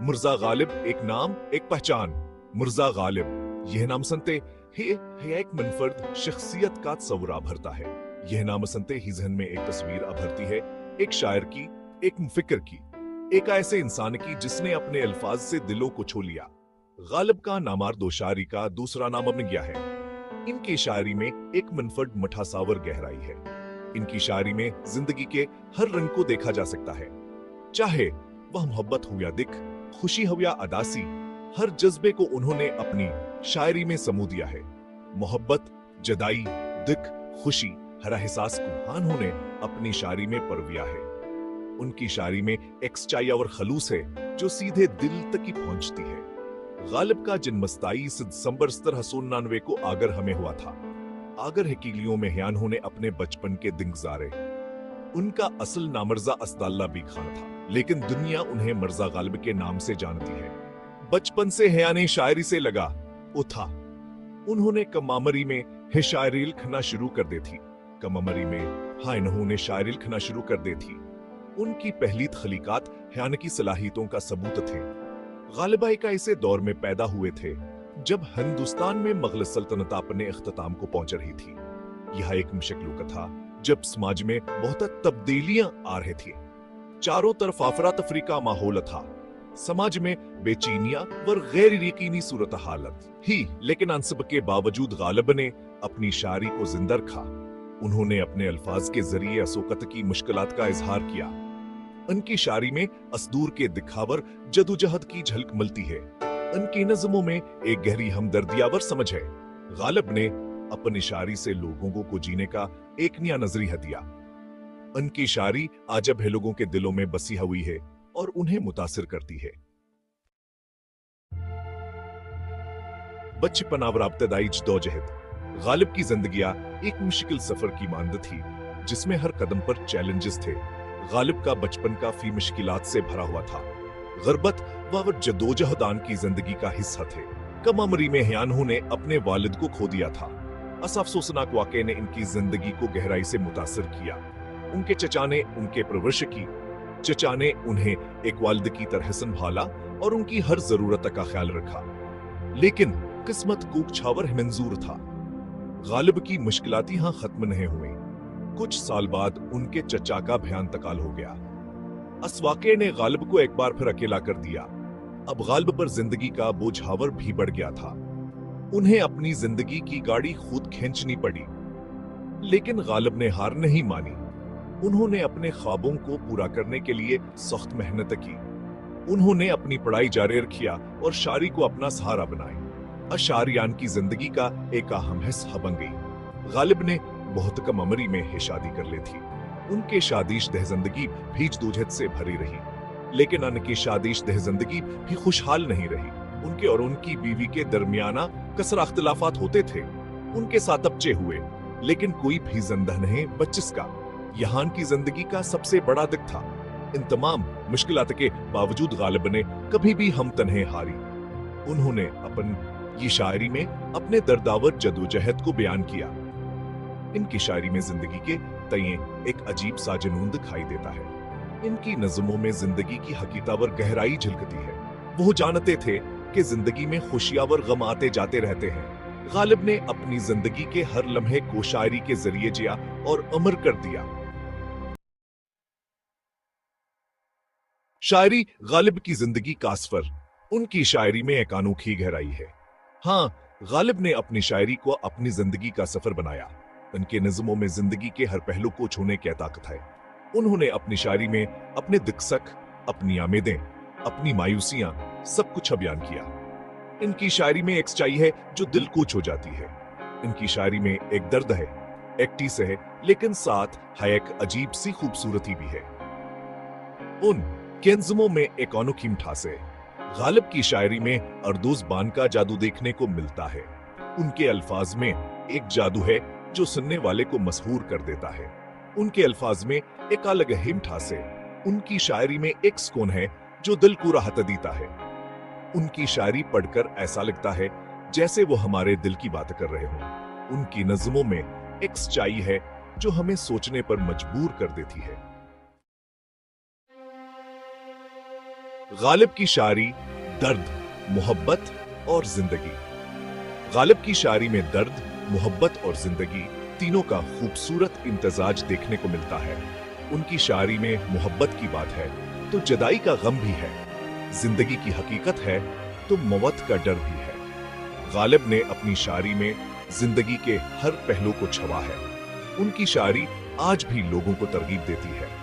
मिर्जा गालिब एक नाम एक पहचान। मिर्जा गालिब यह नाम सुनते ही एक मुनफर्द शख्सियत का तस्वुर भरता है। यह नाम सुनते ही जहन में एक तस्वीर अभरती है, एक शायर की, एक मुफक्किर की, एक ऐसे इंसान की जिसने अपने अल्फाज से दिलों को छू लिया। गालिब का नामार शायरी का दूसरा नाम बन गया है। इनकी शायरी में एक मुनफर्द मठासावर गहराई है। इनकी शायरी में जिंदगी के हर रंग को देखा जा सकता है, चाहे वह मोहब्बत हो या दिख, खुशी हो या अदासी, हर जज्बे को उन्होंने अपनी शायरी में समू दिया है। मोहब्बत, जदाई, दिख, खुशी, हर एहसास को उन्होंने अपनी शायरी में परविया है। उनकी शायरी में एक सच्चाई और खलूस है जो सीधे दिल तक ही पहुंचती है। गालिब का जन्म 27 दिसंबर 1799 को आगर हमें हुआ था। आगर हकीलियों में हयान होने अपने बचपन के दिन गुजारे। उनका असल नाम मिर्जा असदुल्ला बी खान था, लेकिन दुनिया उन्हें मिर्जा गालिब के नाम से जानती है। बचपन से हयाने शायरी से लगा उठा। उन्होंने कमामरी में है शायरी लिखना शुरू कर दी थी। कमामरी में इन्होंने शायरी लिखना शुरू कर दी थी। उनकी पहली तख्लीकात हयान की सलाहियतों का सबूत थे। गालिबा एक ऐसे दौर में पैदा हुए थे जब हिंदुस्तान में मुगल सल्तनत अपने इख्तिताम को पहुंच रही थी। यह एक मुश्किल वक्त था जब समाज में बहुत तब्दीलियां आ रही थी। चारों तरफ अफरा तफरी का माहौल था। समाज में बेचैनियां व गैर यकीनी सूरत हालत ही, लेकिन अन सब के बावजूद गालिब ने अपनी शायरी को जिंदा रखा। उन्होंने अपने अल्फाज के जरिए असोकत की मुश्किलात का इजहार किया। उनकी शायरी में असदूर के दिखावर जदोजहद की झलक मिलती है। उनकी नज़मों में एक गहरी हमदर्दियावर समझ है। गालिब ने अपनी शायरी से लोगों को जीने का एक नया नजरिया दिया। उनकी शायरी आज अब लोगों के दिलों में बसी हुई है और उन्हें मुतासिर करती है। बचपन और इब्तदाई जदोजहद। गालिब की जिंदगियां एक मुश्किल सफर की मानद थी जिसमें हर कदम पर चैलेंजेस थे। गालिब का बचपन काफी मुश्किलात से भरा हुआ था। गुर्बत व जदोजहदान की जिंदगी का हिस्सा थे। कम उम्री में हयानों ने अपने वालिद को खो दिया था। इस अफसोसनाक वाक़े ने इनकी जिंदगी को गहराई से मुतासिर किया। उनके चचा ने उनके परवरिश की। चचा ने उन्हें एक वालिद की तरह संभाला और उनकी हर जरूरत का ख्याल रखा, लेकिन किस्मत कूकछावर मंजूर था। गालिब की मुश्किलात यहां खत्म नहीं हुई। कुछ साल बाद उनके चचा का भयान इंतकाल हो गया। इस वाक़े ने गालिब को एक बार फिर अकेला कर दिया। अब गालिब पर जिंदगी का बोझावर भी बढ़ गया था। उन्हें अपनी जिंदगी की गाड़ी खुद खींचनी पड़ी, लेकिन गालिब ने हार नहीं मानी। उन्होंने अपने ख्वाबों को पूरा करने के लिए सख्त मेहनत की। उन्होंने अपनी पढ़ाई जारी रखिया और शायरी को अपना सहारा बनाया। शायरियान की जिंदगी का एक अहम हिस्सा बन गई। गालिब ने बहुत कम उम्री में शादी कर ली थी। उनके शादीशुदा जिंदगी भी जदोजहद से भरी रही, लेकिन उनकी शादीशुदा जिंदगी भी खुशहाल नहीं रही। उनके और उनकी बीवी के दरमियाना कसरा इख्तिलाफात होते थे। उनके 7 बच्चे हुए, लेकिन कोई भी जिंदा नहीं बच्चिस का। यहाँ की जिंदगी का सबसे बड़ा दुख था। इन तमाम मुश्किलात के बावजूद गालिब ने कभी भी हम तन्हे हारी। उन्होंने अपन ये शायरी में अपने दर्दावर जदोजहद को बयान किया। इनकी शायरी में जिंदगी के तये एक अजीब सा जुनून दिखाई देता है। इनकी नज़मों में जिंदगी की हकीकत गहराई झलकती है। वो जानते थे कि जिंदगी में खुशियां व गम आते जाते रहते हैं। गालिब ने अपनी जिंदगी के हर लम्हे को शायरी के जरिए जिया और अमर कर दिया। शायरी गालिब की जिंदगी का असफर। उनकी शायरी में एक अनोखी गहराई है। हाँ, गालिब ने अपनी शायरी को अपनी जिंदगी का सफर बनाया। उनके नज़मों में जिंदगी के हर पहलू को छूने की ताकत है। उन्होंने अपनी शायरी में अपने दुख-सुख, अपनी आमेदें, अपनी मायूसियां सब कुछ बयान किया। इनकी शायरी में एक सच्चाई है जो दिल को छू जाती है। इनकी शायरी में एक दर्द है, एक टीस है, लेकिन साथ है एक अजीब सी खूबसूरती भी है। उन नज़मों में एक अनोखी मिठास है। गालिब की शायरी में अर्दोज़ बान का जादू देखने को मिलता है। उनके अल्फाज में एक जादू है जो सुनने वाले को मसहूर कर देता है। उनके अल्फाज में एक अलग ही मिठास है। उनकी शायरी में एक सुकून है जो दिल को राहत देता है। उनकी शायरी पढ़कर ऐसा लगता है जैसे वो हमारे दिल की बात कर रहे हों। उनकी नज़मों में एक सच्चाई है जो हमें सोचने पर मजबूर कर देती है। गालिब की शायरी दर्द, मोहब्बत और जिंदगी। गालिब की शायरी में दर्द, मोहब्बत और जिंदगी तीनों का खूबसूरत इम्तिजाज देखने को मिलता है। उनकी शायरी में मोहब्बत की बात है तो जुदाई का गम भी है, जिंदगी की हकीकत है तो मौत का डर भी है। गालिब ने अपनी शायरी में जिंदगी के हर पहलू को छुआ है। उनकी शायरी आज भी लोगों को तरगीब देती है।